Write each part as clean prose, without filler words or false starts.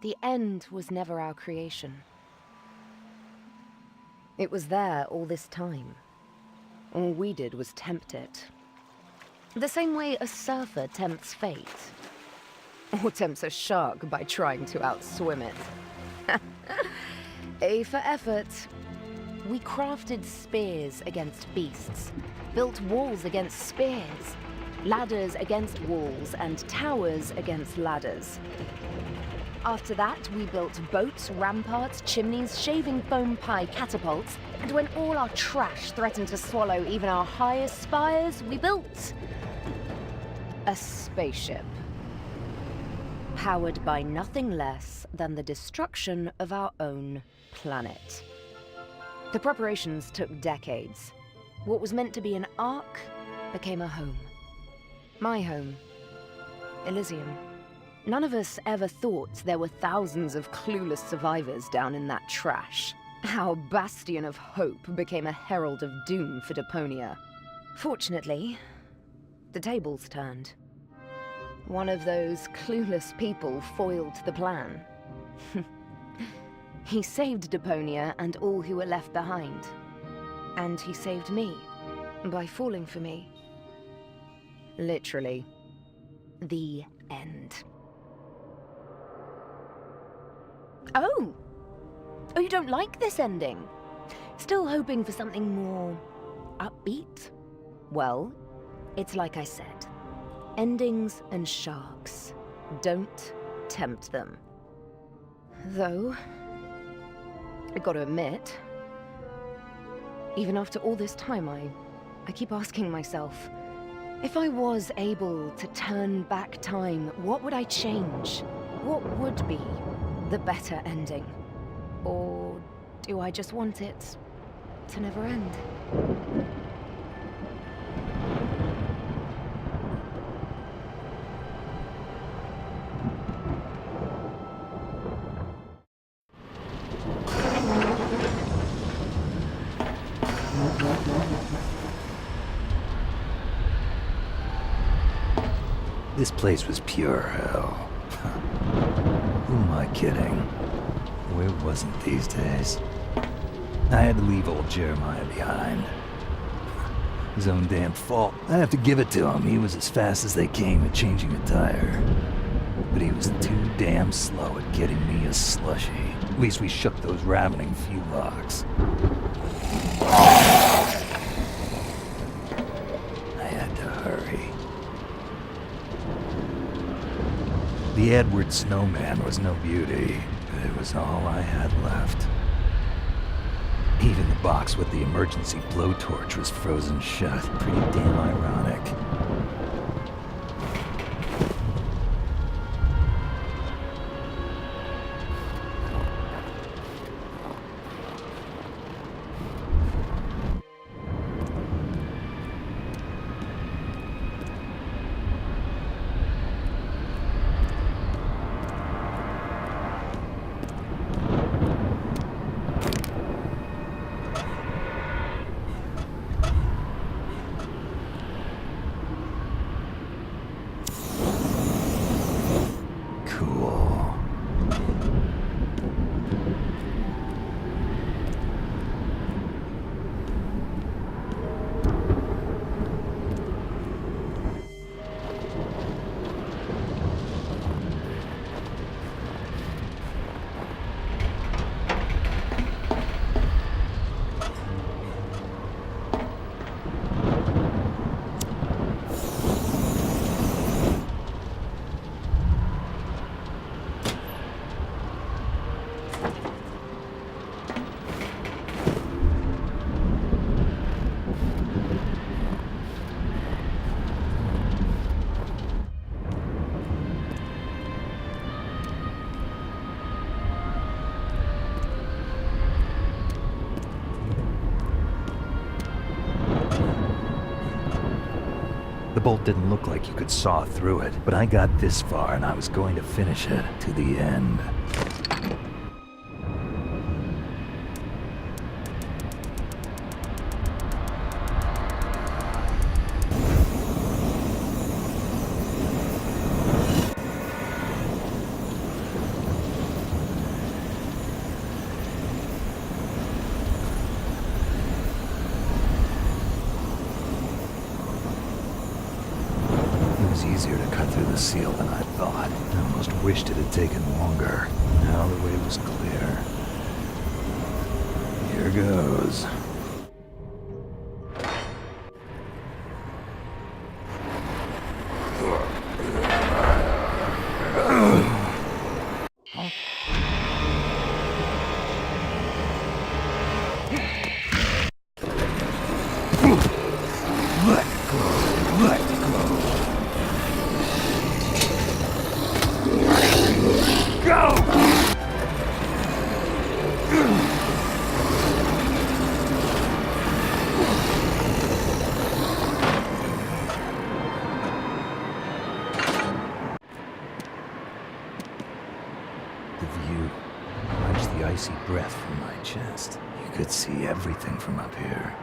the end was never our creation. It was there all this time. All we did was tempt it. The same way a surfer tempts fate. Or tempts a shark by trying to outswim it. A for effort. We crafted spears against beasts, built walls against spears, ladders against walls, and towers against ladders. After that, we built boats, ramparts, chimneys, shaving foam pie catapults, and when all our trash threatened to swallow even our highest spires, we built a spaceship. Powered by nothing less than the destruction of our own planet. The preparations took decades. What was meant to be an ark became a home. My home. Elysium. None of us ever thought there were thousands of clueless survivors down in that trash. Our bastion of hope became a herald of doom for Deponia. Fortunately, the tables turned. One of those clueless people foiled the plan. He saved Deponia and all who were left behind. And he saved me by falling for me. Literally, the end. Oh! Oh, you don't like this ending? Still hoping for something more upbeat? Well, it's like I said. Endings and sharks. Don't tempt them. Though, I gotta admit, even after all this time, I keep asking myself, if I was able to turn back time, what would I change? What would be the better ending? Or do I just want it to never end? This place was pure hell. Who am I kidding? Where wasn't these days? I had to leave old Jeremiah behind. His own damn fault. I have to give it to him. He was as fast as they came at changing a tire. But he was too damn slow at getting me a slushie. At least we shook those ravening few locks. I had to hurry. The Edward Snowman was no beauty, but it was all I had left. Even the box with the emergency blowtorch was frozen shut. Pretty damn ironic. The bolt didn't look like you could saw through it, but I got this far and I was going to finish it to the end. the seal than I thought. I almost wished it had taken longer. Now the way was clear. Here goes. The view quenched the icy breath from my chest. You could see everything from up here.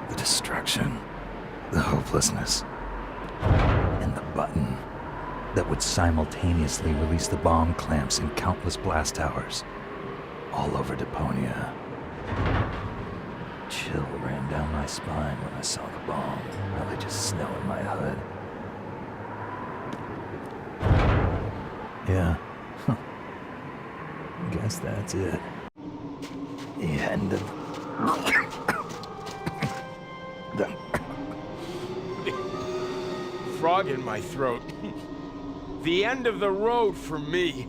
The destruction, the hopelessness, and the button that would simultaneously release the bomb clamps in countless blast towers all over Deponia. Chill ran down my spine when I saw the bomb. Now they just snow in my hood. Yeah. Guess that's it. The end of... the... Frog in my throat. The end of the road for me.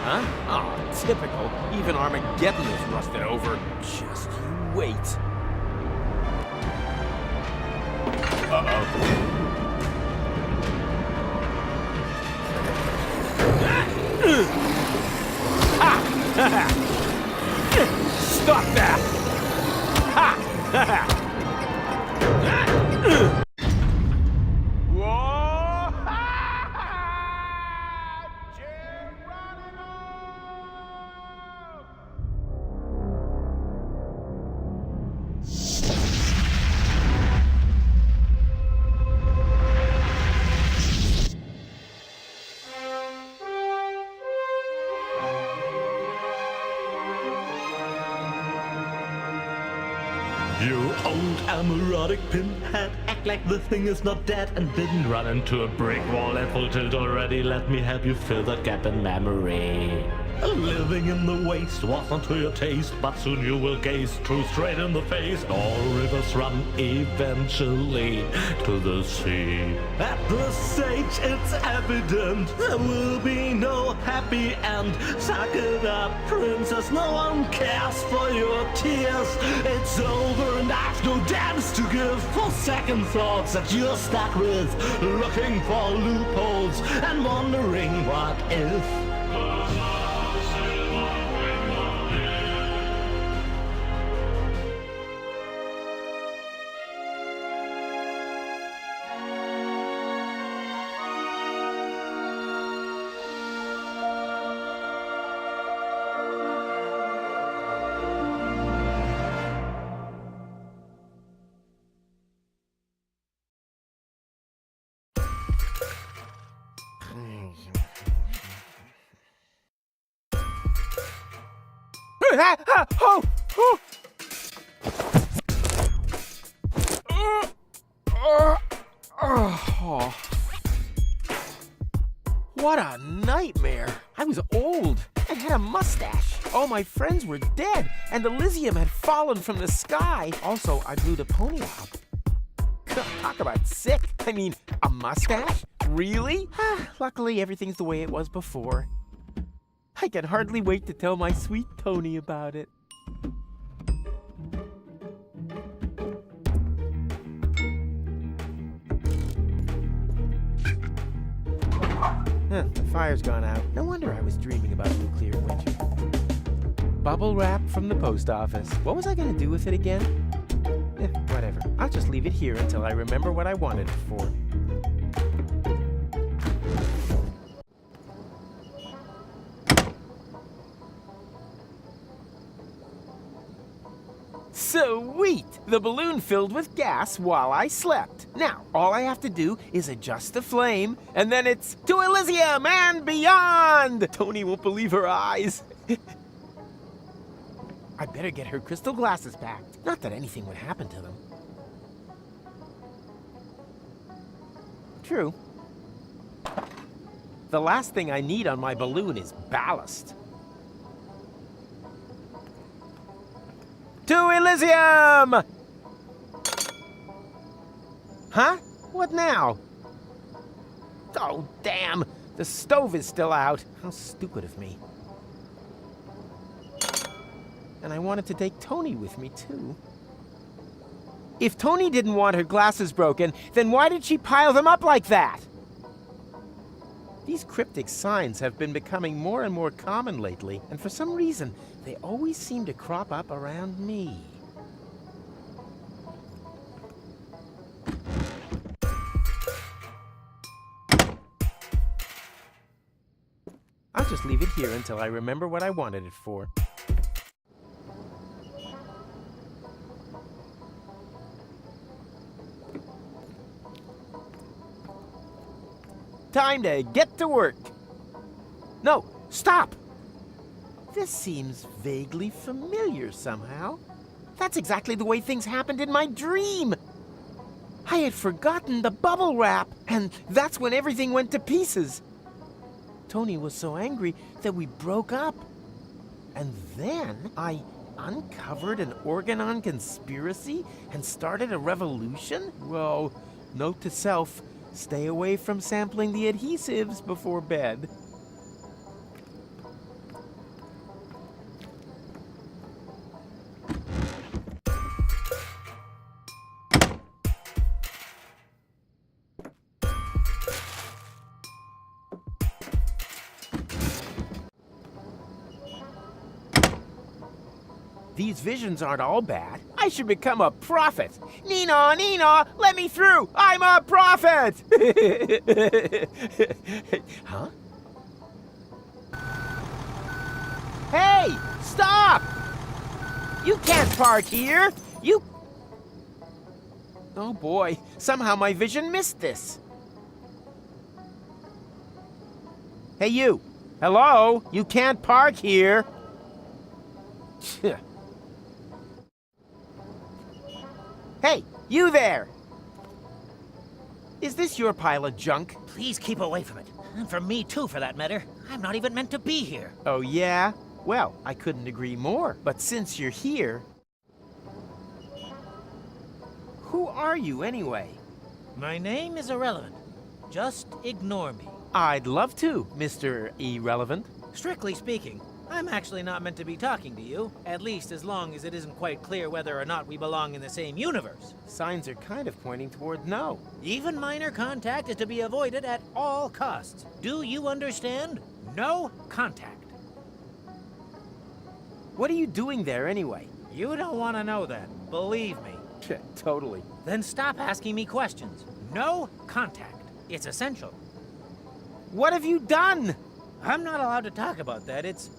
Huh? Oh, typical. Even Armageddon is rusted over. Just you wait. Uh-oh. Stop that! Whoa! You old amorotic pinhead, act like the thing is not dead and didn't run into a brick wall at full tilt already. Let me help you fill that gap in memory. Living in the waste wasn't to your taste, but soon you will gaze true straight in the face. All rivers run eventually to the sea. At this stage it's evident there will be no happy end. Suck it up, princess, no one cares for your tears. It's over and I've no damns to give for second thoughts that you're stuck with, looking for loopholes and wondering what if. What a nightmare! I was old. I had a mustache. All my friends were dead, and Elysium had fallen from the sky. Also, I blew Deponia up. Talk about sick. I mean, a mustache? Really? Luckily, everything's the way it was before. I can hardly wait to tell my sweet Toni about it. The fire's gone out. No wonder I was dreaming about nuclear winter. Bubble wrap from the post office. What was I gonna do with it again? Whatever. I'll just leave it here until I remember what I wanted it for. Sweet! The balloon filled with gas while I slept. Now, all I have to do is adjust the flame, and then it's to Elysium and beyond! Toni won't believe her eyes. I better get her crystal glasses back. Not that anything would happen to them. True. The last thing I need on my balloon is ballast. To Elysium! Huh? What now? Oh, damn! The stove is still out. How stupid of me. And I wanted to take Toni with me, too. If Toni didn't want her glasses broken, then why did she pile them up like that? These cryptic signs have been becoming more and more common lately, and for some reason, they always seem to crop up around me. I'll just leave it here until I remember what I wanted it for. Time to get to work. No, stop! This seems vaguely familiar somehow. That's exactly the way things happened in my dream. I had forgotten the bubble wrap, and that's when everything went to pieces. Toni was so angry that we broke up. And then I uncovered an Organon conspiracy and started a revolution? Well, note to self, stay away from sampling the adhesives before bed. These visions aren't all bad. I should become a prophet. Nina, Nina, let me through! I'm a prophet! Huh? Hey, stop! You can't park here! You... Oh boy, somehow my vision missed this. Hey you! Hello? You can't park here! Hey, you there! Is this your pile of junk? Please keep away from it. And from me too, for that matter. I'm not even meant to be here. Oh yeah? Well, I couldn't agree more. But since you're here... Who are you anyway? My name is irrelevant. Just ignore me. I'd love to, Mr. Irrelevant. Strictly speaking, I'm actually not meant to be talking to you, at least as long as it isn't quite clear whether or not we belong in the same universe. Signs are kind of pointing toward no. Even minor contact is to be avoided at all costs. Do you understand? No contact. What are you doing there anyway? You don't want to know that, believe me. Totally. Then stop asking me questions. No contact. It's essential. What have you done? I'm not allowed to talk about that. It's...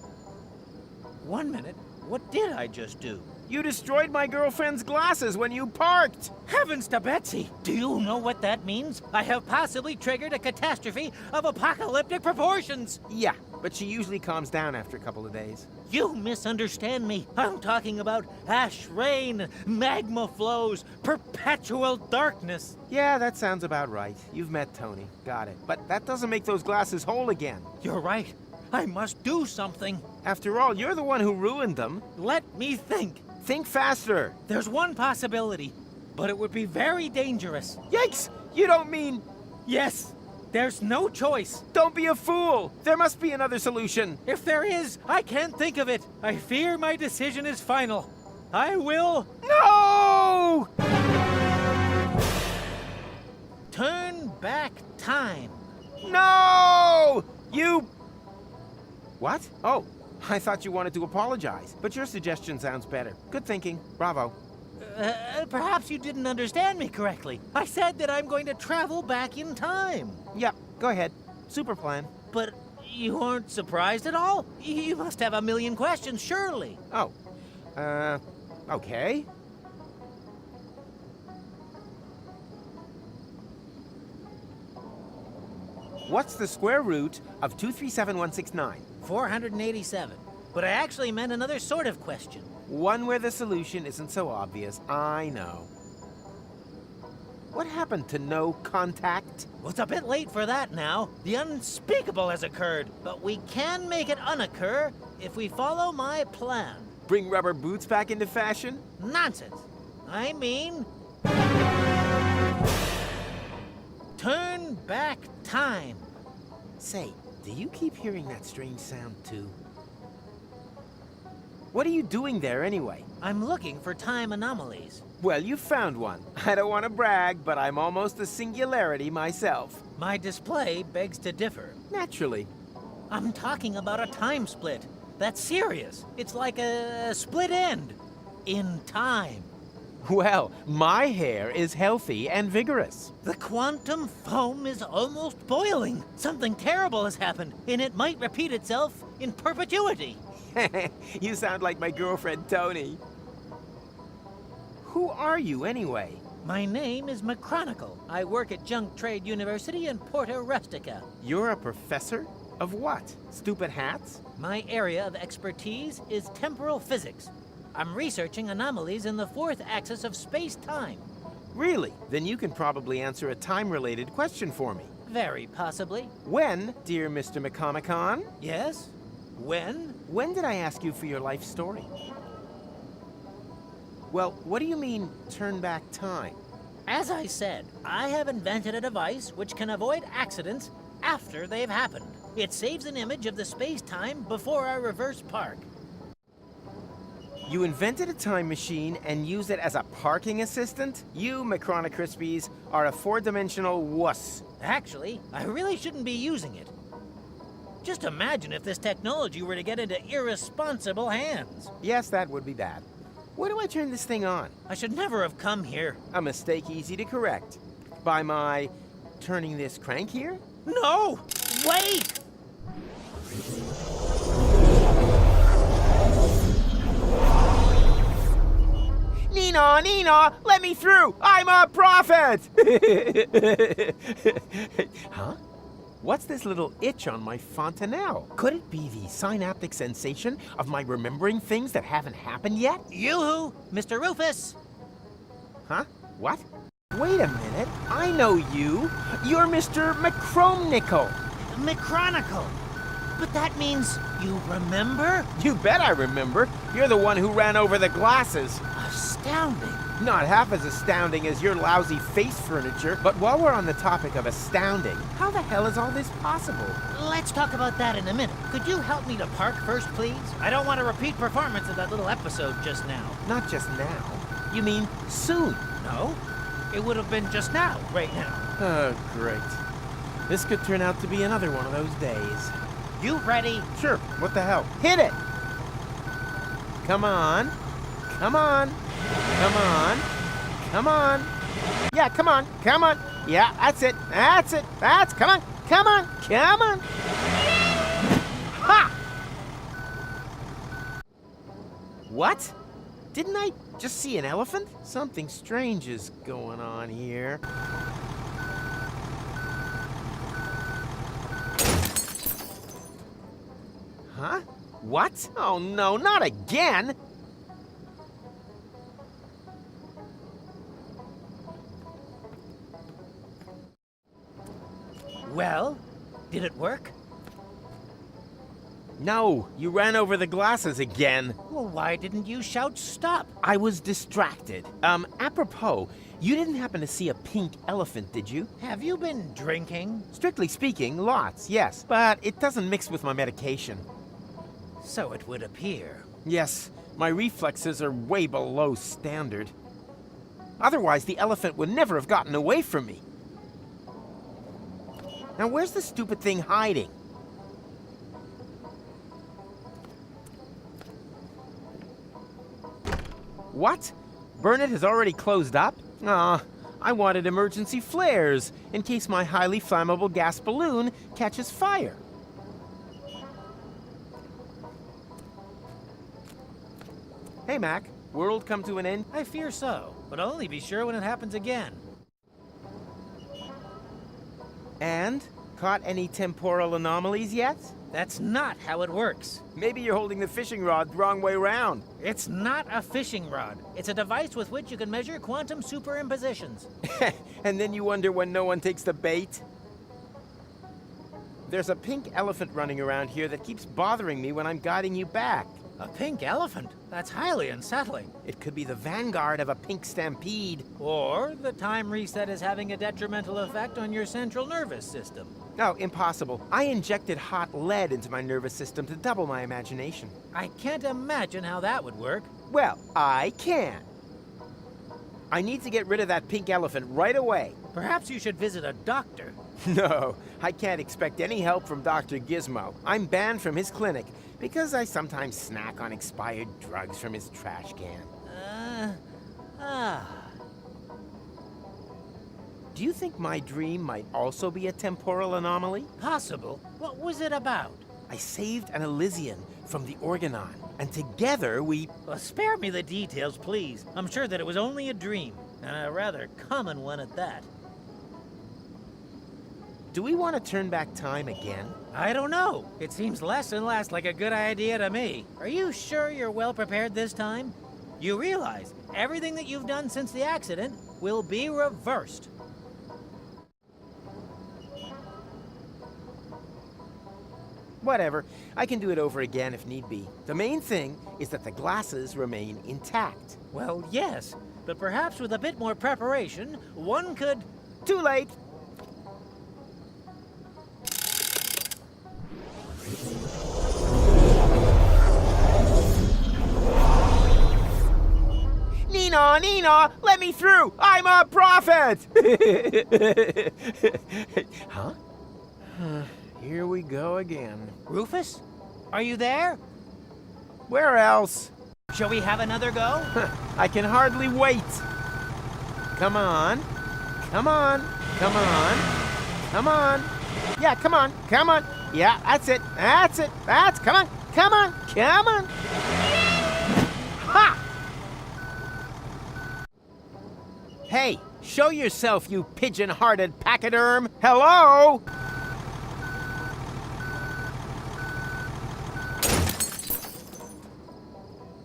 1 minute. What did I just do? You destroyed my girlfriend's glasses when you parked! Heavens to Betsy! Do you know what that means? I have possibly triggered a catastrophe of apocalyptic proportions! Yeah, but she usually calms down after a couple of days. You misunderstand me. I'm talking about ash rain, magma flows, perpetual darkness. Yeah, that sounds about right. You've met Toni. Got it. But that doesn't make those glasses whole again. You're right. I must do something. After all, you're the one who ruined them. Let me think. Think faster. There's one possibility, but it would be very dangerous. Yikes! You don't mean... Yes, there's no choice. Don't be a fool! There must be another solution. If there is, I can't think of it. I fear my decision is final. I will... No! turn back time. No! You... What? Oh, I thought you wanted to apologize. But your suggestion sounds better. Good thinking. Bravo. Perhaps you didn't understand me correctly. I said that I'm going to travel back in time. Yep, go ahead. Super plan. But you aren't surprised at all? You must have a million questions, surely. Oh, okay. What's the square root of 237169? 487. But I actually meant another sort of question. One where the solution isn't so obvious, I know. What happened to no contact? Well, it's a bit late for that now. The unspeakable has occurred, but we can make it unoccur if we follow my plan. Bring rubber boots back into fashion? Nonsense. I mean... turn back time. Say, do you keep hearing that strange sound too? What are you doing there anyway? I'm looking for time anomalies. Well, you found one. I don't want to brag, but I'm almost a singularity myself. My display begs to differ. Naturally. I'm talking about a time split. That's serious. It's like a split end. In time. Well, my hair is healthy and vigorous. The quantum foam is almost boiling. Something terrible has happened, and it might repeat itself in perpetuity. You sound like my girlfriend, Toni. Who are you, anyway? My name is McChronicle. I work at Junk Trade University in Porta Rustica. You're a professor? Of what? Stupid hats? My area of expertise is temporal physics. I'm researching anomalies in the fourth axis of space-time. Really? Then you can probably answer a time-related question for me. Very possibly. When, dear Mr. McComicon? Yes? When? When did I ask you for your life story? Well, what do you mean, turn back time? As I said, I have invented a device which can avoid accidents after they've happened. It saves an image of the space-time before I reverse park. You invented a time machine and used it as a parking assistant? You, McChronicrispies, are a four-dimensional wuss. Actually, I really shouldn't be using it. Just imagine if this technology were to get into irresponsible hands. Yes, that would be bad. Where do I turn this thing on? I should never have come here. A mistake easy to correct. By my turning this crank here? No! Wait! Nina, let me through! I'm a prophet! Huh? What's this little itch on my fontanelle? Could it be the synaptic sensation of my remembering things that haven't happened yet? Yoo-hoo! Mr. Rufus! Huh? What? Wait a minute. I know you. You're Mr. McChronicle. McChronicle! But that means you remember? You bet I remember. You're the one who ran over the glasses. Astounding. Not half as astounding as your lousy face furniture, but while we're on the topic of astounding, how the hell is all this possible? Let's talk about that in a minute. Could you help me to park first, please? I don't want a repeat performance of that little episode just now. Not just now. You mean soon? No, it would have been just now, right now. Oh, great. This could turn out to be another one of those days. You ready? Sure, what the hell? Hit it! Come on. Come on. Come on. Come on. Yeah, come on. Come on. Yeah, that's it. That's it. Come on. Come on. Come on. Ha! What? Didn't I just see an elephant? Something strange is going on here. Huh? What? Oh no, not again! Well, did it work? No, you ran over the glasses again. Well, why didn't you shout stop? I was distracted. Apropos, you didn't happen to see a pink elephant, did you? Have you been drinking? Strictly speaking, lots, yes. But it doesn't mix with my medication. So it would appear. Yes, my reflexes are way below standard. Otherwise, the elephant would never have gotten away from me. Now, where's the stupid thing hiding? What? Burnett has already closed up? I wanted emergency flares in case my highly flammable gas balloon catches fire. Hey, Mac. World come to an end? I fear so, but I'll only be sure when it happens again. And caught any temporal anomalies yet? That's not how it works. Maybe you're holding the fishing rod the wrong way around. It's not a fishing rod. It's a device with which you can measure quantum superimpositions. And then you wonder when no one takes the bait? There's a pink elephant running around here that keeps bothering me when I'm guiding you back. A pink elephant? That's highly unsettling. It could be the vanguard of a pink stampede. Or the time reset is having a detrimental effect on your central nervous system. No, impossible. I injected hot lead into my nervous system to double my imagination. I can't imagine how that would work. Well, I can. I need to get rid of that pink elephant right away. Perhaps you should visit a doctor. No, I can't expect any help from Dr. Gizmo. I'm banned from his clinic because I sometimes snack on expired drugs from his trash can. Do you think my dream might also be a temporal anomaly? Possible. What was it about? I saved an Elysian from the Organon, and together we... Well, spare me the details, please. I'm sure that it was only a dream, and a rather common one at that. Do we want to turn back time again? I don't know. It seems less and less like a good idea to me. Are you sure you're well prepared this time? You realize everything that you've done since the accident will be reversed. Whatever. I can do it over again if need be. The main thing is that the glasses remain intact. Well, yes, but perhaps with a bit more preparation, one could... Too late! Nina, let me through! I'm a prophet! Huh? Here we go again. Rufus? Are you there? Where else? Shall we have another go? I can hardly wait. Come on. Come on. Come on. Come on. Yeah, come on. Come on. Yeah, that's it. That's it. Come on. Come on. Come on. Ha! Hey, show yourself, you pigeon-hearted pachyderm. Hello?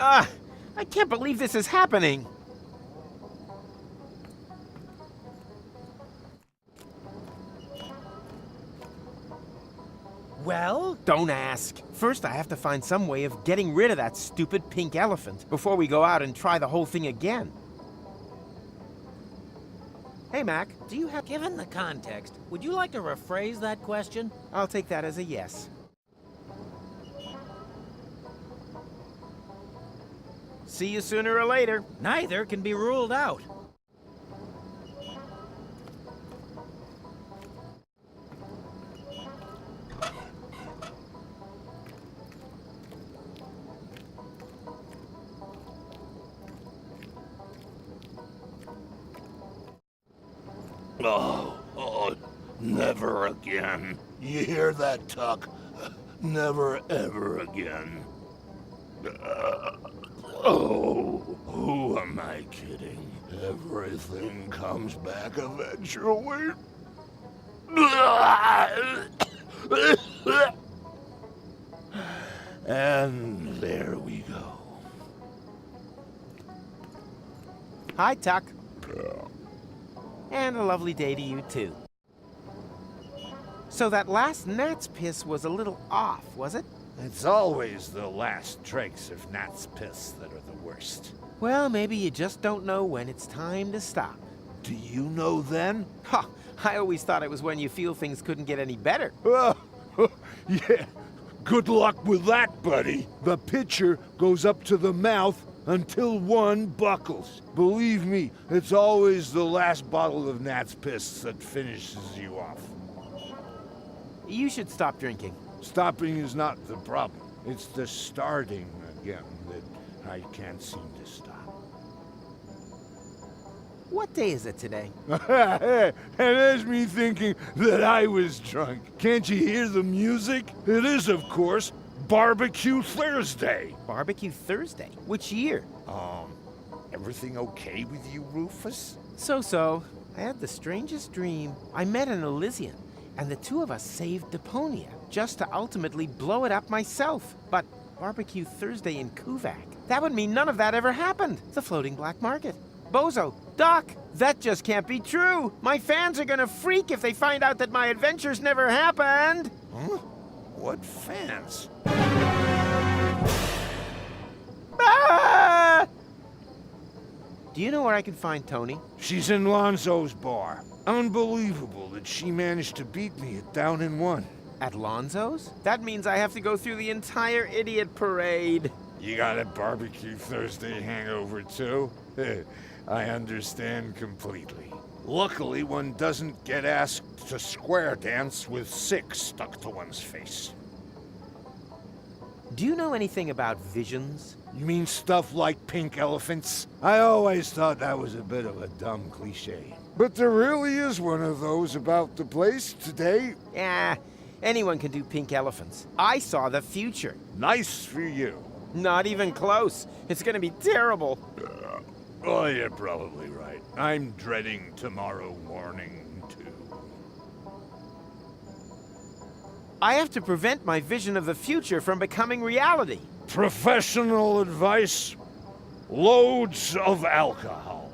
I can't believe this is happening. Well? Don't ask. First, I have to find some way of getting rid of that stupid pink elephant before we go out and try the whole thing again. Hey, Mac, do you have... Given the context, would you like to rephrase that question? I'll take that as a yes. See you sooner or later. Neither can be ruled out. Oh, never again. You hear that, Tuck? Never ever again. Who am I kidding? Everything comes back eventually. And there we go. Hi, Tuck. And a lovely day to you, too. So that last gnat's piss was a little off, was it? It's always the last dregs of gnat's piss that are the worst. Well, maybe you just don't know when it's time to stop. Do you know then? Ha! I always thought it was when you feel things couldn't get any better. Yeah. Good luck with that, buddy. The pitcher goes up to the mouth until one buckles. Believe me, it's always the last bottle of gnat's piss that finishes you off. You should stop drinking. Stopping is not the problem. It's the starting again that I can't seem to stop. What day is it today? And there's me thinking that I was drunk. Can't you hear the music? It is, of course, Barbecue Thursday. Barbecue Thursday? Which year? Everything okay with you, Rufus? So-so. I had the strangest dream. I met an Elysian, And the two of us saved Deponia, just to ultimately blow it up myself. But Barbecue Thursday in Kuvak, that would mean none of that ever happened. The floating black market. Bozo, Doc, that just can't be true. My fans are gonna freak if they find out that my adventures never happened. Huh? What fans? Ah! Do you know where I can find Toni? She's in Lonzo's bar. Unbelievable that she managed to beat me at Down in One. At Lonzo's? That means I have to go through the entire idiot parade. You got a Barbecue Thursday hangover too? I understand completely. Luckily, one doesn't get asked to square dance with 6 stuck to one's face. Do you know anything about visions? You mean stuff like pink elephants? I always thought that was a bit of a dumb cliche. But there really is one of those about the place today. Yeah, anyone can do pink elephants. I saw the future. Nice for you. Not even close. It's gonna be terrible. Oh, you're probably right. I'm dreading tomorrow morning, too. I have to prevent my vision of the future from becoming reality. Professional advice? Loads of alcohol.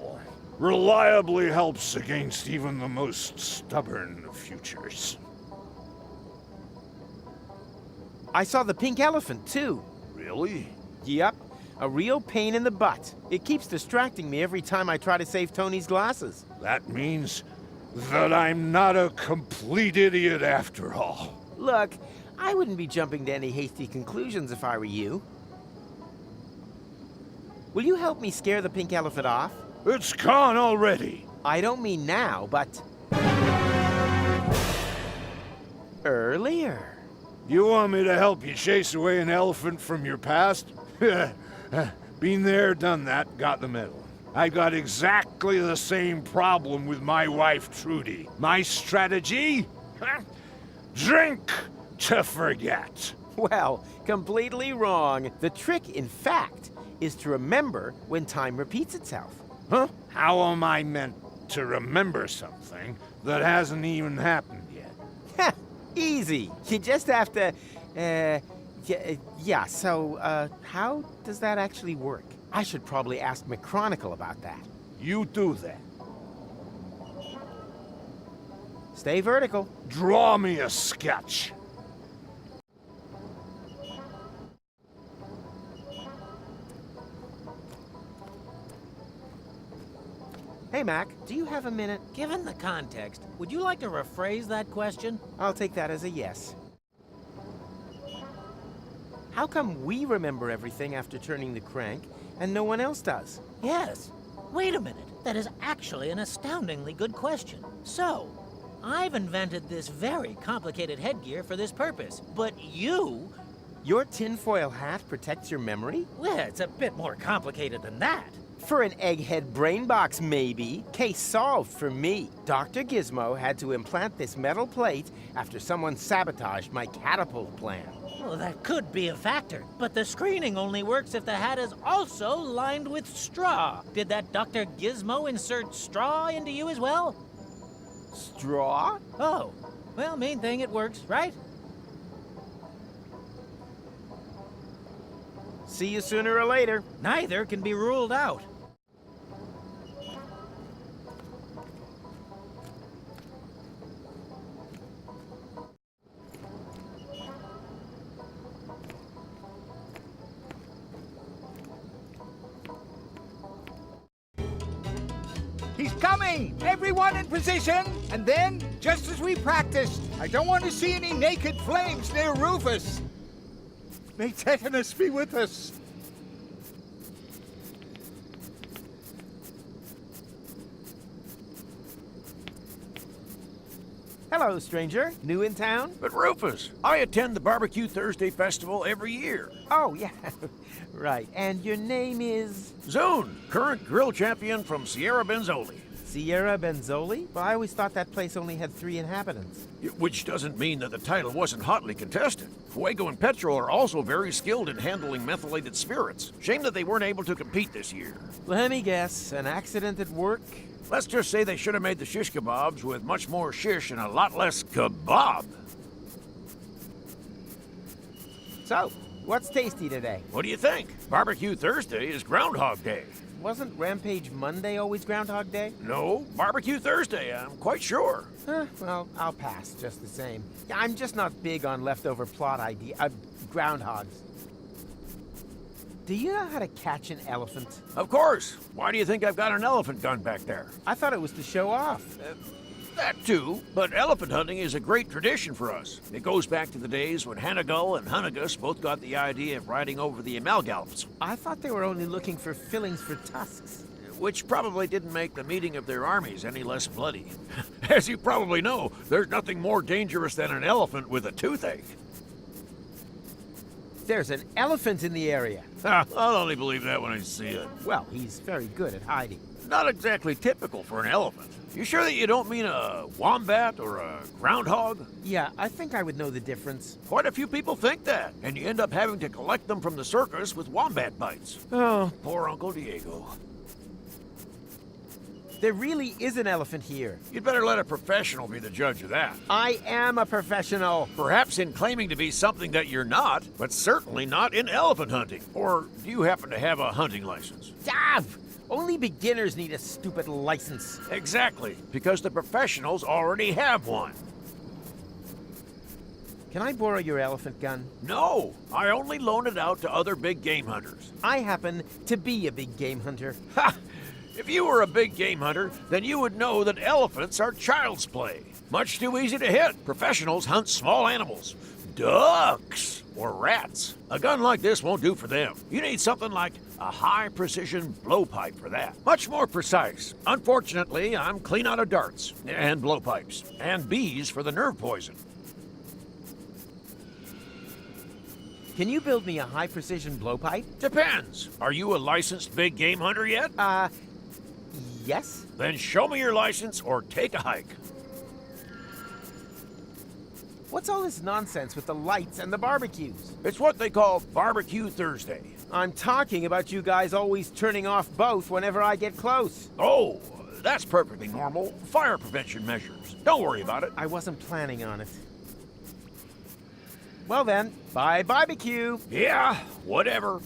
Reliably helps against even the most stubborn of futures. I saw the pink elephant, too. Really? Yep, a real pain in the butt. It keeps distracting me every time I try to save Tony's glasses. That means that I'm not a complete idiot after all. Look, I wouldn't be jumping to any hasty conclusions if I were you. Will you help me scare the pink elephant off? It's gone already. I don't mean now, but... earlier. You want me to help you chase away an elephant from your past? Been there, done that, got the medal. I got exactly the same problem with my wife, Trudy. My strategy? Drink to forget. Well, completely wrong. The trick, in fact, is to remember when time repeats itself. Huh? How am I meant to remember something that hasn't even happened yet? Heh, easy. You just have to, yeah, so, how does that actually work? I should probably ask McChronicle about that. You do that. Stay vertical. Draw me a sketch. Hey, Mac, do you have a minute? Given the context, would you like to rephrase that question? I'll take that as a yes. How come we remember everything after turning the crank, and no one else does? Yes. Wait a minute. That is actually an astoundingly good question. So, I've invented this very complicated headgear for this purpose, but you... Your tinfoil hat protects your memory? Well, it's a bit more complicated than that. For an egghead brain box, maybe. Case solved for me. Dr. Gizmo had to implant this metal plate after someone sabotaged my catapult plan. Well, that could be a factor, but the screening only works if the hat is also lined with straw. Did that Dr. Gizmo insert straw into you as well? Straw? Oh, well, main thing, it works, right? See you sooner or later. Neither can be ruled out. He's coming! Everyone in position! And then, just as we practiced, I don't want to see any naked flames near Rufus. May tetanus be with us. Hello, stranger. New in town? But Rufus, I attend the Barbecue Thursday Festival every year. Oh, yeah. Right. And your name is? Zune, current grill champion from Sierra Benzoli. Sierra Benzoli? Well, I always thought that place only had 3 inhabitants. Which doesn't mean that the title wasn't hotly contested. Fuego and Petro are also very skilled in handling methylated spirits. Shame that they weren't able to compete this year. Let me guess. An accident at work? Let's just say they should have made the shish kebabs with much more shish and a lot less kebab. So, what's tasty today? What do you think? Barbecue Thursday is Groundhog Day. Wasn't Rampage Monday always Groundhog Day? No, Barbecue Thursday, I'm quite sure. Well, I'll pass just the same. I'm just not big on leftover plot groundhogs. Do you know how to catch an elephant? Of course. Why do you think I've got an elephant gun back there? I thought it was to show off. That too, but elephant hunting is a great tradition for us. It goes back to the days when Hanagull and Hunnigus both got the idea of riding over the Amalgalps, I thought they were only looking for fillings for tusks. which probably didn't make the meeting of their armies any less bloody. As you probably know, there's nothing more dangerous than an elephant with a toothache. There's an elephant in the area. I'll only believe that when I see it. Well, he's very good at hiding. Not exactly typical for an elephant. You sure that you don't mean a wombat or a groundhog? Yeah, I think I would know the difference. Quite a few people think that, and you end up having to collect them from the circus with wombat bites. Oh, Poor Uncle Diego. there really is an elephant here. You'd better let a professional be the judge of that. I am a professional. Perhaps in claiming to be something that you're not, but certainly not in elephant hunting. Or do you happen to have a hunting license? Only beginners need a stupid license. Exactly, because the professionals already have one. Can I borrow your elephant gun? No, I only loan it out to other big game hunters. I happen to be a big game hunter. Ha! If you were a big game hunter, then you would know that elephants are child's play. Much too easy to hit. Professionals hunt small animals. Ducks or rats. A gun like this won't do for them. You need something like a high-precision blowpipe for that. Much more precise. Unfortunately, I'm clean out of darts and blowpipes and bees for the nerve poison. Can you build me a high-precision blowpipe? Depends. Are you a licensed big game hunter yet? Yes? Then show me your license or take a hike. What's all this nonsense with the lights and the barbecues? It's what they call Barbecue Thursday. I'm talking about you guys always turning off both whenever I get close. Oh, that's perfectly normal. Fire prevention measures. Don't worry about it. I wasn't planning on it. Well then, bye barbecue. Yeah, whatever.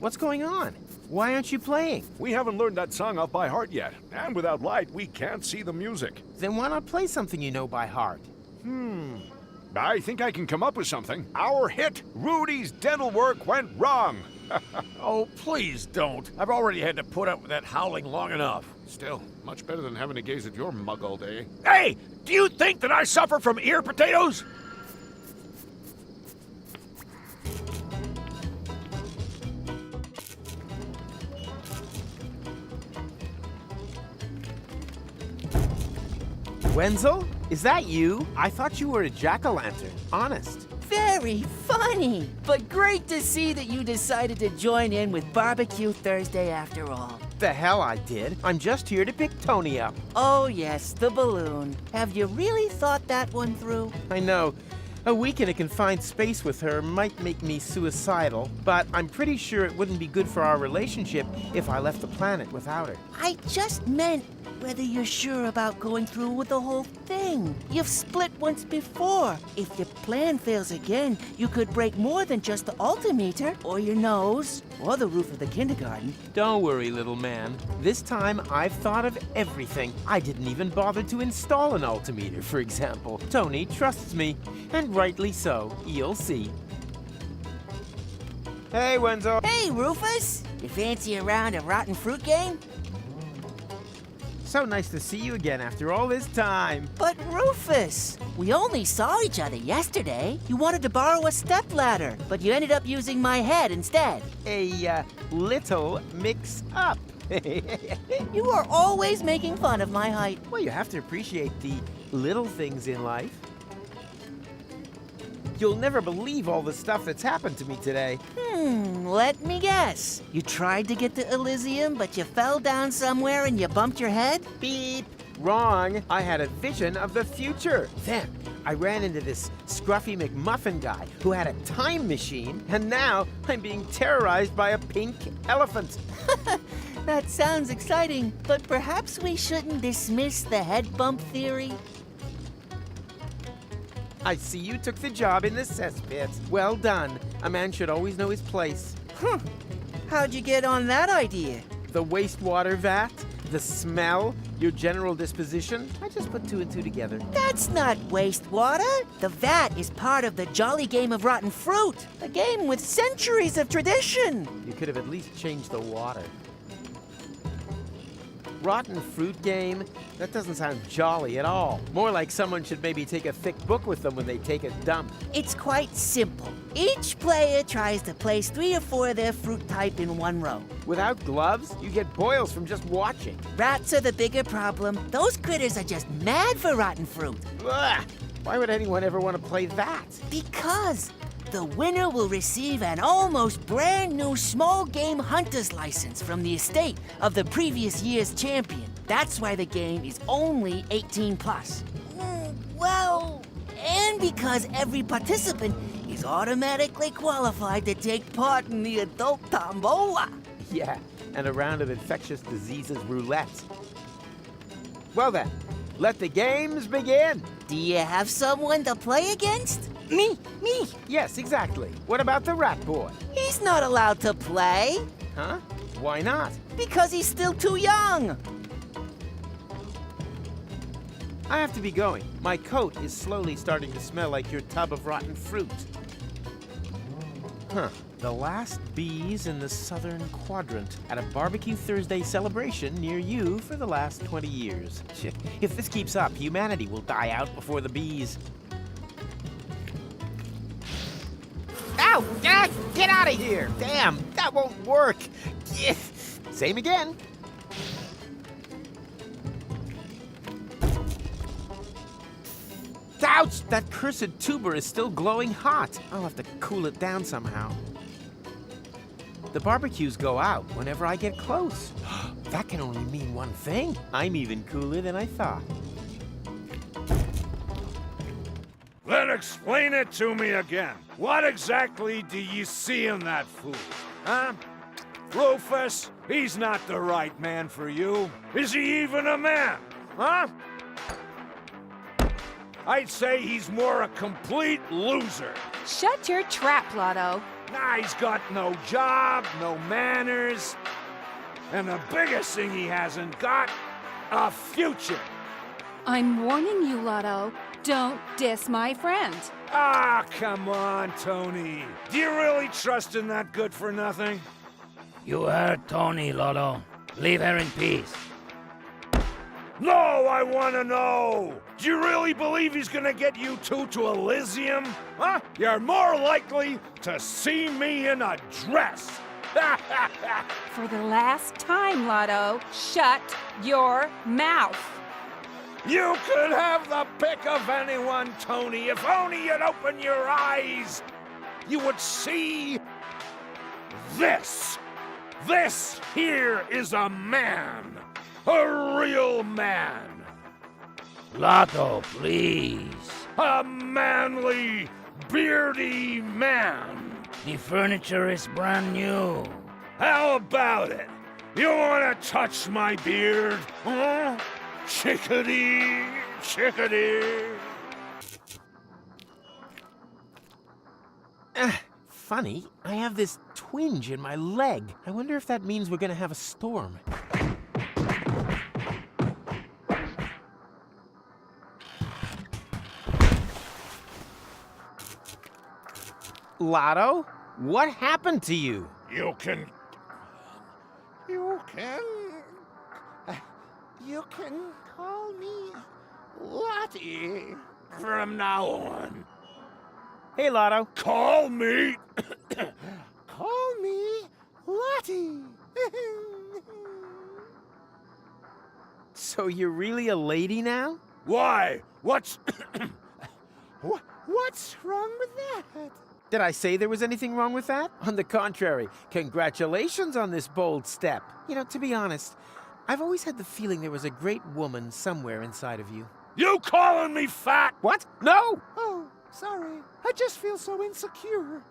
What's going on? Why aren't you playing? We haven't learned that song off by heart yet, and without light, we can't see the music. Then why not play something you know by heart? I think I can come up with something. Our hit, Rudy's Dental Work, went wrong. Oh, please don't. I've already had to put up with that howling long enough. Still, much better than having to gaze at your mug all day. Hey, do you think that I suffer from ear potatoes? Wenzel? Is that you? I thought you were a jack-o'-lantern. Honest. Very funny, but great to see that you decided to join in with Barbecue Thursday after all. The hell I did. I'm just here to pick Toni up. Oh yes, the balloon. Have you really thought that one through? I know. A week in a confined space with her might make me suicidal, but I'm pretty sure it wouldn't be good for our relationship if I left the planet without her. I just meant whether you're sure about going through with the whole thing. You've split once before. If your plan fails again, you could break more than just the altimeter, or your nose, or the roof of the kindergarten. Don't worry, little man. This time I've thought of everything. I didn't even bother to install an altimeter, for example. Toni trusts me, and rightly so. You'll see. Hey, Wenzel. Hey, Rufus! You fancy a round of rotten fruit game? So nice to see you again after all this time. But Rufus, we only saw each other yesterday. You wanted to borrow a stepladder, but you ended up using my head instead. A little mix-up. You are always making fun of my height. Well, you have to appreciate the little things in life. You'll never believe all the stuff that's happened to me today. Let me guess. You tried to get to Elysium, but you fell down somewhere and you bumped your head? Beep. Wrong. I had a vision of the future. Then I ran into this scruffy McMuffin guy who had a time machine, and now I'm being terrorized by a pink elephant. That sounds exciting, but perhaps we shouldn't dismiss the head bump theory? I see you took the job in the cesspit. Well done. A man should always know his place. How'd you get on that idea? The wastewater vat, the smell, your general disposition. I just put two and two together. That's not wastewater. The vat is part of the jolly game of rotten fruit, a game with centuries of tradition. You could have at least changed the water. Rotten fruit game? That doesn't sound jolly at all. More like someone should maybe take a thick book with them when they take a dump. It's quite simple. Each player tries to place 3 or 4 of their fruit type in one row. Without gloves, you get boils from just watching. Rats are the bigger problem. Those critters are just mad for rotten fruit. Ugh. Why would anyone ever want to play that? Because the winner will receive an almost brand new small game hunter's license from the estate of the previous year's champion. That's why the game is only 18 plus. Well, and because every participant is automatically qualified to take part in the adult tombola. Yeah, and a round of infectious diseases roulette. Well then, let the games begin. Do you have someone to play against? Me. Yes, exactly. What about the rat boy? He's not allowed to play. Huh? Why not? Because he's still too young. I have to be going. My coat is slowly starting to smell like your tub of rotten fruit. Huh. The last bees in the southern quadrant at a Barbecue Thursday celebration near you for the last 20 years. Shit. If this keeps up, humanity will die out before the bees. Ow! Ah, get out of here! Damn, that won't work. Same again. Ouch! That cursed tuber is still glowing hot. I'll have to cool it down somehow. The barbecues go out whenever I get close. That can only mean one thing. I'm even cooler than I thought. Then explain it to me again. What exactly do you see in that fool? Huh? Rufus, he's not the right man for you. Is he even a man? Huh? I'd say he's more a complete loser. Shut your trap, Lotto. Nah, he's got no job, no manners. And the biggest thing he hasn't got, a future. I'm warning you, Lotto. Don't diss my friend. Ah, come on, Toni. Do you really trust in that good-for-nothing? You heard Toni, Lotto. Leave her in peace. No, I want to know. Do you really believe he's gonna get you two to Elysium? Huh? You're more likely to see me in a dress. For the last time, Lotto, shut your mouth. You could have the pick of anyone, Toni. If only you'd open your eyes, you would see this. This here is a man. A real man. Lotto, please. A manly, beardy man. The furniture is brand new. How about it? You want to touch my beard? Huh? Chickadee, chickadee. Funny, I have this twinge in my leg. I wonder if that means we're gonna have a storm. Lotto, what happened to you? You can call me Lottie from now on. Hey, Lotto. Call me Lottie. So you're really a lady now? Why? What's wrong with that? Did I say there was anything wrong with that? On the contrary, congratulations on this bold step. You know, to be honest, I've always had the feeling there was a great woman somewhere inside of you. You calling me fat? What? No! Oh, sorry. I just feel so insecure.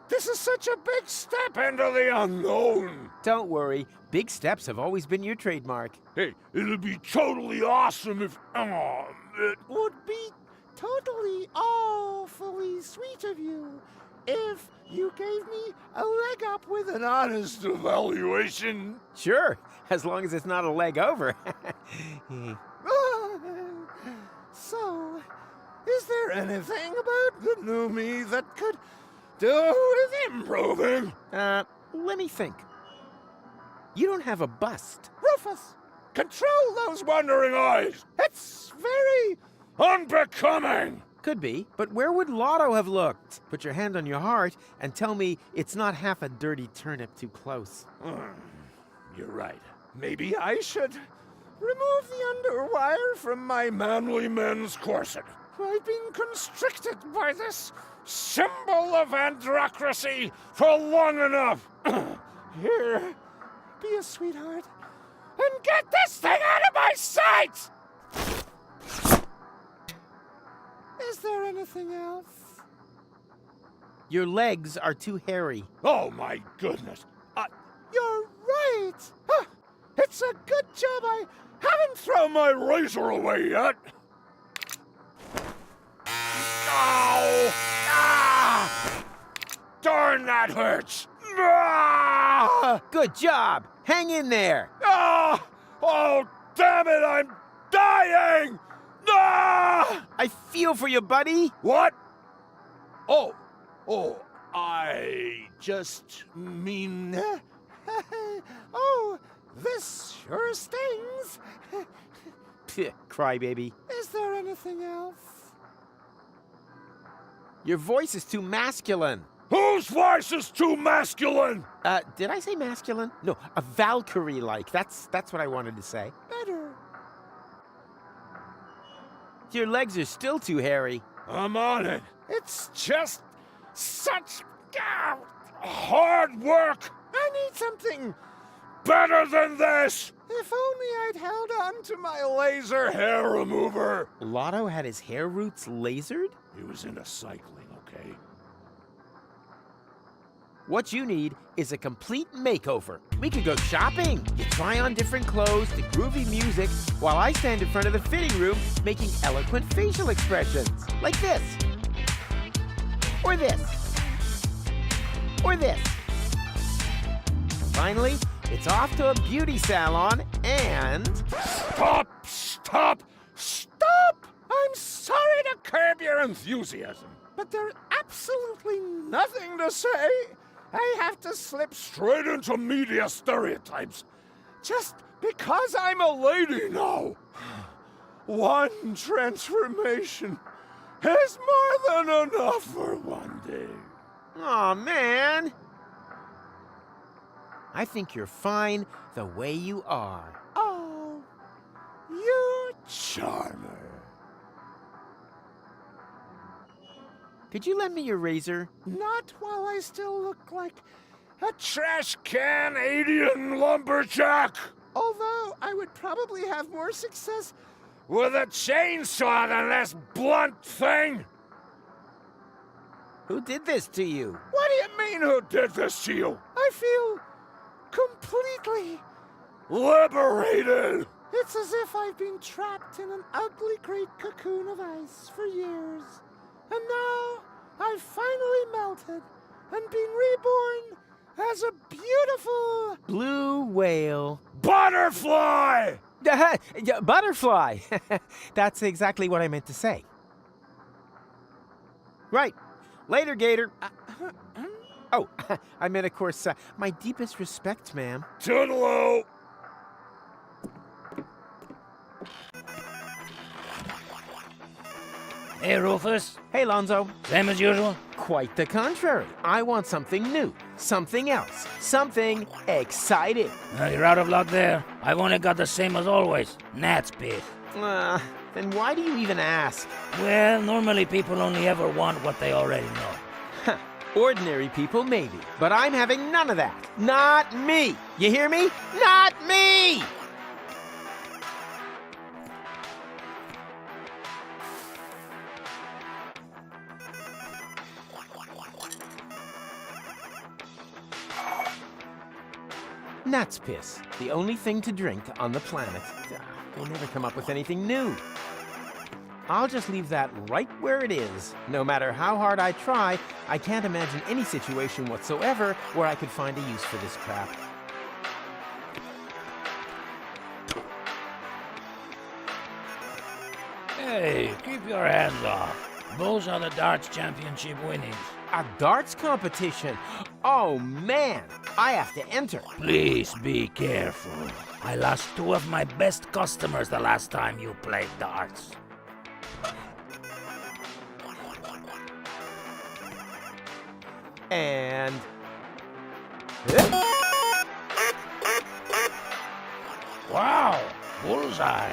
This is such a big step into the unknown. Don't worry, big steps have always been your trademark. Hey, it'd be totally awesome if... it would be totally awfully sweet of you if you gave me a leg up with an honest evaluation. Sure, as long as it's not a leg over. So, is there anything about the new me that could do with improving? Let me think. You don't have a bust. Rufus, control those wandering eyes. It's very unbecoming. Could be, but where would Lotto have looked? Put your hand on your heart and tell me it's not half a dirty turnip too close. You're right. Maybe I should remove the underwire from my manly men's corset. I've been constricted by this symbol of androcracy for long enough. Here, be a sweetheart and get this thing out of my sight! Is there anything else? Your legs are too hairy. Oh my goodness. You're right. It's a good job I haven't thrown my razor away yet. Ow! Ah! Darn, that hurts. Ah! Good job. Hang in there. Ah! Oh, damn it, I'm dying! Ah! I feel for you, buddy. What? Oh, I just mean... oh, this sure stings. Crybaby. Is there anything else? Your voice is too masculine. Whose voice is too masculine? Did I say masculine? No, a Valkyrie-like. That's what I wanted to say. Better. Your legs are still too hairy. I'm on it. It's just such hard work. I need something better than this. If only I'd held on to my laser hair remover. Lotto had his hair roots lasered? He was into cycling, okay? What you need is a complete makeover. We could go shopping. You try on different clothes to groovy music while I stand in front of the fitting room making eloquent facial expressions. Like this. Or this. Or this. Finally, it's off to a beauty salon and... Stop! I'm sorry to curb your enthusiasm, but there's absolutely nothing to say. I have to slip straight into media stereotypes just because I'm a lady now. One transformation is more than enough for one day. Aw, man. I think you're fine the way you are. Oh, you charmer. Could you lend me your razor? Not while I still look like a trash can alien lumberjack. Although I would probably have more success with a chainsaw than this blunt thing. Who did this to you? What do you mean, who did this to you? I feel completely liberated. It's as if I've been trapped in an ugly great cocoon of ice for years. And now I've finally melted and been reborn as a beautiful... Blue whale. Butterfly! Butterfly! That's exactly what I meant to say. Right. Later, Gator. Oh, I meant, of course, my deepest respect, ma'am. Toodaloo! Hey, Rufus. Hey, Lonzo. Same as usual? Quite the contrary. I want something new, something else, something exciting. You're out of luck there. I've only got the same as always. Gnat's pit. Then why do you even ask? Well, normally people only ever want what they already know. Ordinary people, maybe. But I'm having none of that. Not me. You hear me? Not me! Gnat's piss, the only thing to drink on the planet. We'll never come up with anything new. I'll just leave that right where it is. No matter how hard I try, I can't imagine any situation whatsoever where I could find a use for this crap. Hey, keep your hands off. Those are the darts championship winnings. A darts competition? Oh man, I have to enter. Please be careful. I lost 2 of my best customers the last time you played darts. And... Wow, bullseye.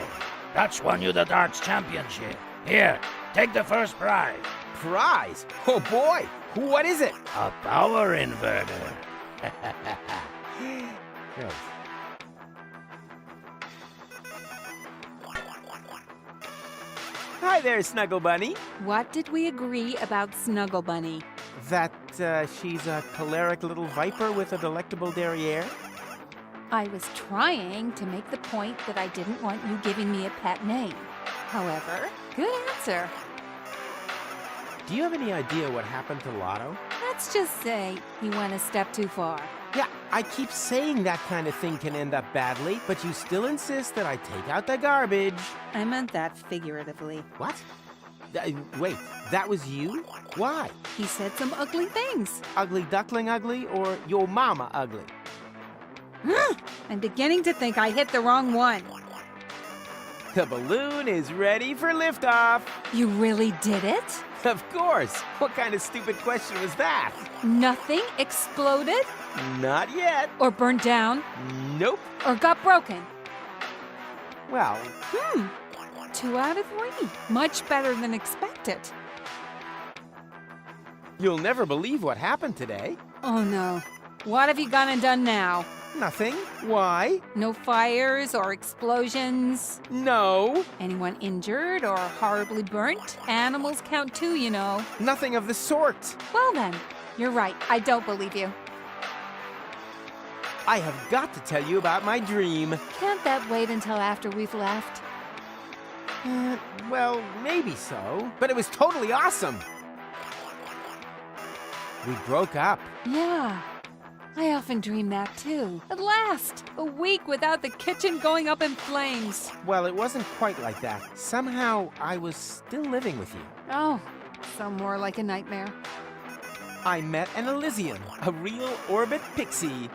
That's won you the darts championship. Here, take the first prize. Prize? Oh boy, what is it? A power inverter. Good. Hi there, Snuggle Bunny. What did we agree about Snuggle Bunny? That she's a choleric little viper with a delectable derriere? I was trying to make the point that I didn't want you giving me a pet name. However, good answer. Do you have any idea what happened to Lotto? Let's just say he went a step too far. Yeah, I keep saying that kind of thing can end up badly, but you still insist that I take out the garbage. I meant that figuratively. What? Wait, that was you? Why? He said some ugly things. Ugly duckling ugly or your mama ugly? I'm beginning to think I hit the wrong one. The balloon is ready for liftoff. You really did it? Of course. What kind of stupid question was that? Nothing exploded? Not yet. Or burned down? Nope. Or got broken? Well... 2 out of 3. Much better than expected. You'll never believe what happened today. Oh no. What have you gone and done now? Nothing. Why? No fires or explosions? No. Anyone injured or horribly burnt? Animals count too, you know. Nothing of the sort. Well then, you're right. I don't believe you. I have got to tell you about my dream. Can't that wait until after we've left? Well, maybe so. But it was totally awesome. We broke up. Yeah. I often dream that too. At last! A week without the kitchen going up in flames. Well, it wasn't quite like that. Somehow, I was still living with you. Oh, so more like a nightmare. I met an Elysium, a real orbit pixie.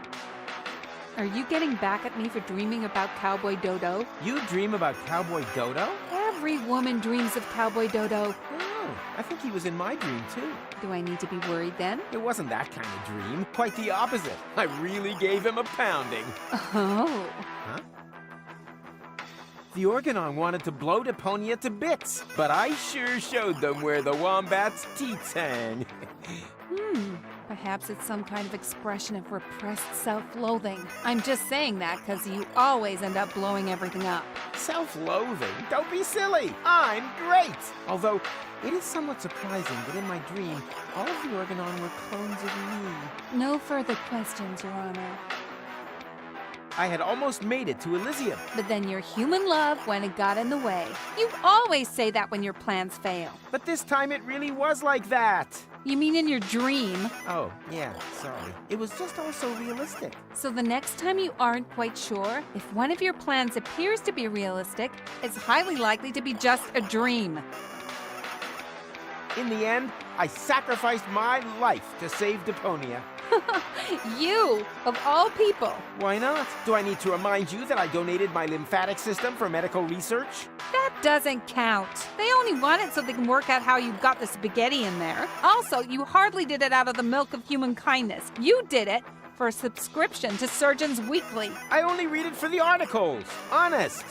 Are you getting back at me for dreaming about Cowboy Dodo? You dream about Cowboy Dodo? Every woman dreams of Cowboy Dodo. Oh, I think he was in my dream too. Do I need to be worried then? It wasn't that kind of dream. Quite the opposite. I really gave him a pounding. Oh. Huh? The Organon wanted to blow Deponia to bits, but I sure showed them where the wombat's teeth hang. Perhaps it's some kind of expression of repressed self-loathing. I'm just saying that because you always end up blowing everything up. Self-loathing? Don't be silly. I'm great. Although, it is somewhat surprising that in my dream, all of the Organon were clones of me. No further questions, Your Honor. I had almost made it to Elysium. But then your human love went and got in the way. You always say that when your plans fail. But this time it really was like that. You mean in your dream? Oh, yeah, sorry. It was just all so realistic. So the next time you aren't quite sure, if one of your plans appears to be realistic, it's highly likely to be just a dream. In the end, I sacrificed my life to save Deponia. You, of all people. Why not? Do I need to remind you that I donated my lymphatic system for medical research? That doesn't count. They only want it so they can work out how you got the spaghetti in there. Also, you hardly did it out of the milk of human kindness. You did it for a subscription to Surgeons Weekly. I only read it for the articles. Honest.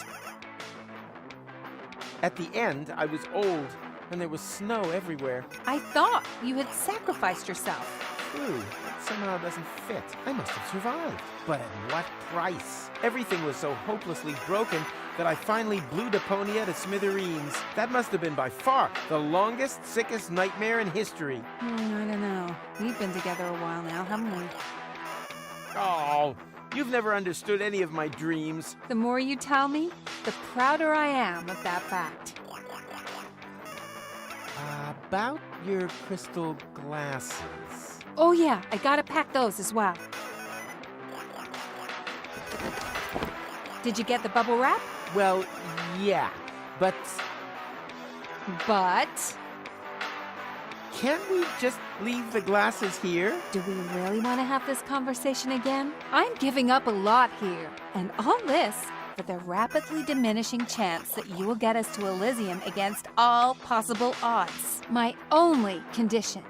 At the end, I was old, and there was snow everywhere. I thought you had sacrificed yourself. True. Somehow doesn't fit. I must have survived. But at what price? Everything was so hopelessly broken that I finally blew Deponia to smithereens. That must have been by far the longest, sickest nightmare in history. I don't know. We've been together a while now, haven't we? Oh, You've never understood any of my dreams. The more you tell me, the prouder I am of that fact. About your crystal glasses. Oh yeah, I gotta pack those as well. Did you get the bubble wrap? Well, yeah, but But... can't we just leave the glasses here? do we really want to have this conversation again? I'm giving up a lot here, and all this for the rapidly diminishing chance that you will get us to Elysium against all possible odds. My only condition: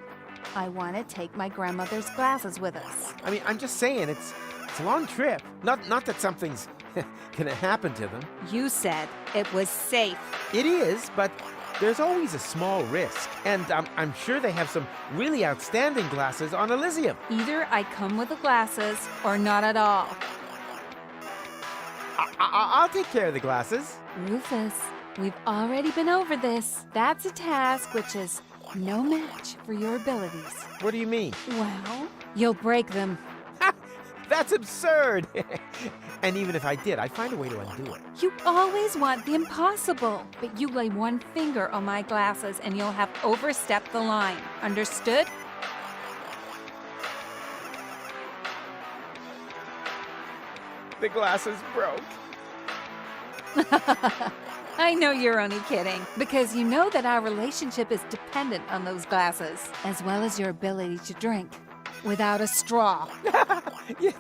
I want to take my grandmother's glasses with us. I mean, I'm just saying, it's a long trip. Not that something's gonna happen to them. You said it was safe. It is, but there's always a small risk. And I'm sure they have some really outstanding glasses on Elysium. Either I come with the glasses or not at all. I'll take care of the glasses. Rufus, we've already been over this. That's a task which is no match for your abilities. What do you mean? Well, you'll break them. That's absurd! And even if I did, I'd find a way to undo it. You always want the impossible. But you lay one finger on my glasses and you'll have overstepped the line. Understood? The glasses broke. I know you're only kidding, because you know that our relationship is dependent on those glasses, as well as your ability to drink without a straw. Yeah,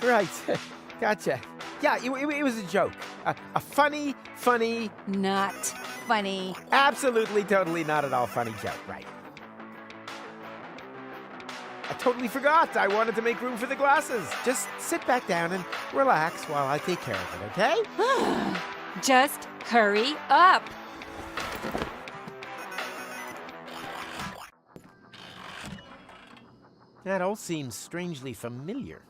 right. Gotcha. Yeah, it was a joke. A funny... Not funny. Absolutely, totally not at all funny joke, right. I totally forgot. I wanted to make room for the glasses. Just sit back down and relax while I take care of it, okay? Just hurry up. That all seems strangely familiar.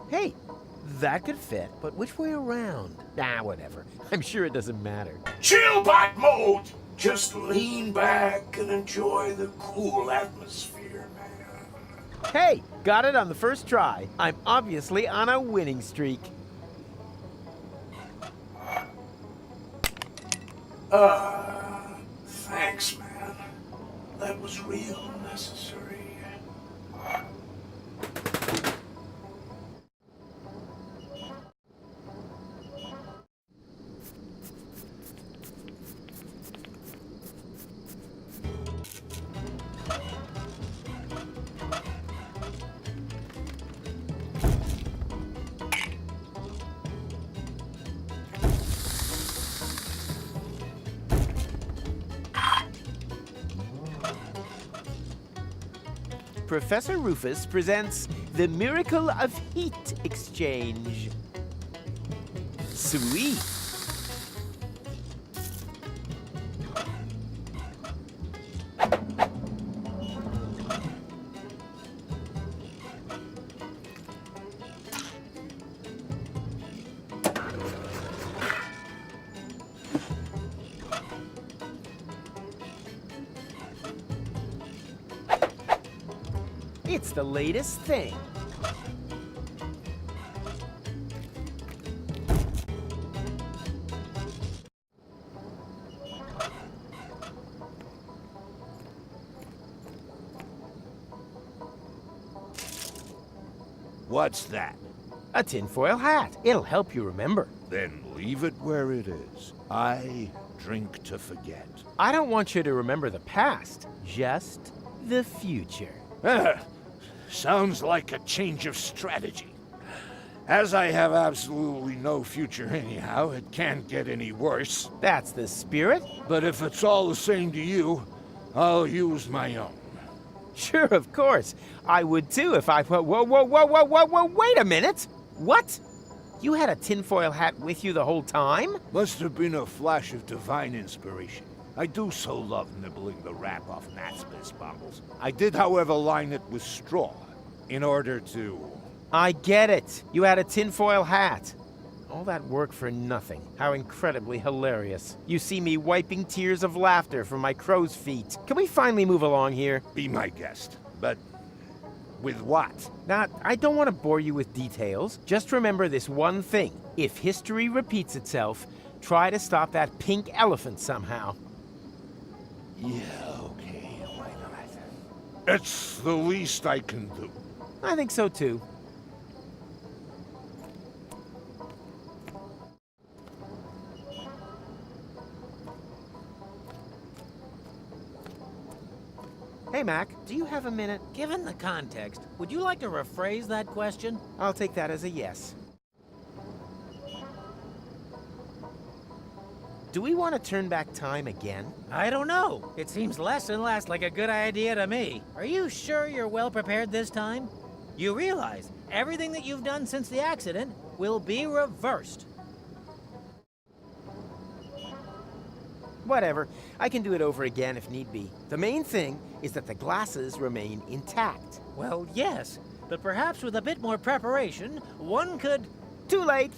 Hey, that could fit, but which way around? Nah, whatever. I'm sure it doesn't matter. Chill back mode! Just lean back and enjoy the cool atmosphere, man. Hey, got it on the first try. I'm obviously on a winning streak. Thanks, man. That was real necessary. Professor Rufus presents the miracle of heat exchange. Sweet. It's the latest thing. What's that? A tinfoil hat. It'll help you remember. Then leave it where it is. I drink to forget. I don't want you to remember the past, just the future. Sounds like a change of strategy. As I have absolutely no future anyhow, it can't get any worse. That's the spirit. But if it's all the same to you, I'll use my own. Sure, of course. I would too if I... Whoa, wait a minute! What? You had a tinfoil hat with you the whole time? Must have been a flash of divine inspiration. I do so love nibbling the wrap off Nat's Piss bottles. I did, however, line it with straw, in order to... I get it. You had a tinfoil hat. All that work for nothing. How incredibly hilarious. You see me wiping tears of laughter from my crow's feet. Can we finally move along here? Be my guest. But with what? Now, I don't want to bore you with details. Just remember this one thing. If history repeats itself, try to stop that pink elephant somehow. Yeah, okay, why not? It's the least I can do. I think so too. Hey, Mac, do you have a minute? Given the context, would you like to rephrase that question? I'll take that as a yes. Do we want to turn back time again? I don't know. It seems less and less like a good idea to me. Are you sure you're well prepared this time? You realize everything that you've done since the accident will be reversed. Whatever. I can do it over again if need be. The main thing is that the glasses remain intact. Well, yes, but perhaps with a bit more preparation, one could... Too late!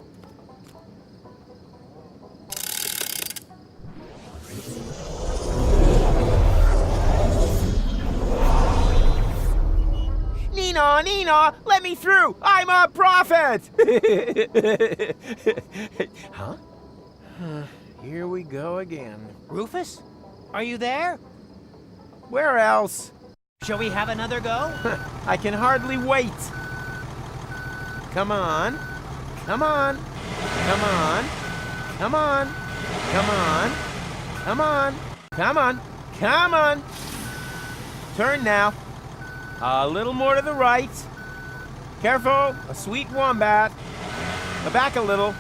Nina, let me through! I'm a prophet! Huh? Here we go again. Rufus? Are you there? Where else? Shall we have another go? I can hardly wait. Come on. Come on. Come on. Come on. Come on. Come on. Come on. Come on. Turn now. A little more to the right. Careful. A sweet wombat. Back a little.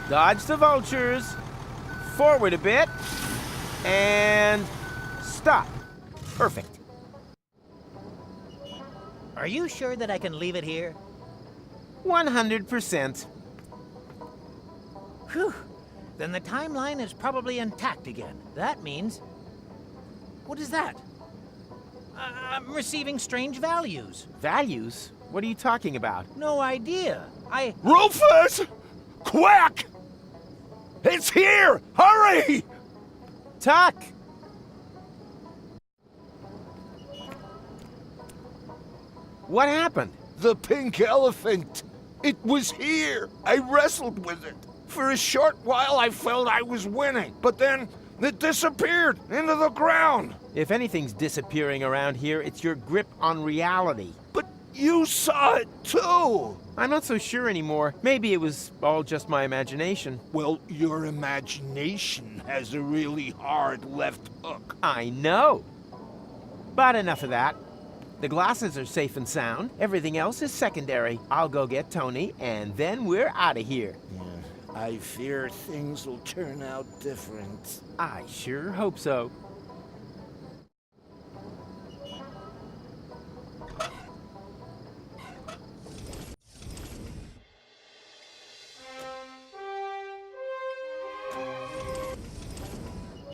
Dodge the vultures. Forward a bit. And stop. Perfect. Are you sure that I can leave it here? 100%. Whew. Then the timeline is probably intact again. That means... What is that? I'm receiving strange values. Values? What are you talking about? No idea. Rufus! Quick! It's here! Hurry! Tuck! What happened? The pink elephant. It was here. I wrestled with it. For a short while, I felt I was winning. But then, it disappeared into the ground. If anything's disappearing around here, it's your grip on reality. But you saw it, too. I'm not so sure anymore. Maybe it was all just my imagination. Well, your imagination has a really hard left hook. I know. But enough of that. The glasses are safe and sound. Everything else is secondary. I'll go get Toni, and then we're out of here. I fear things will turn out different. I sure hope so.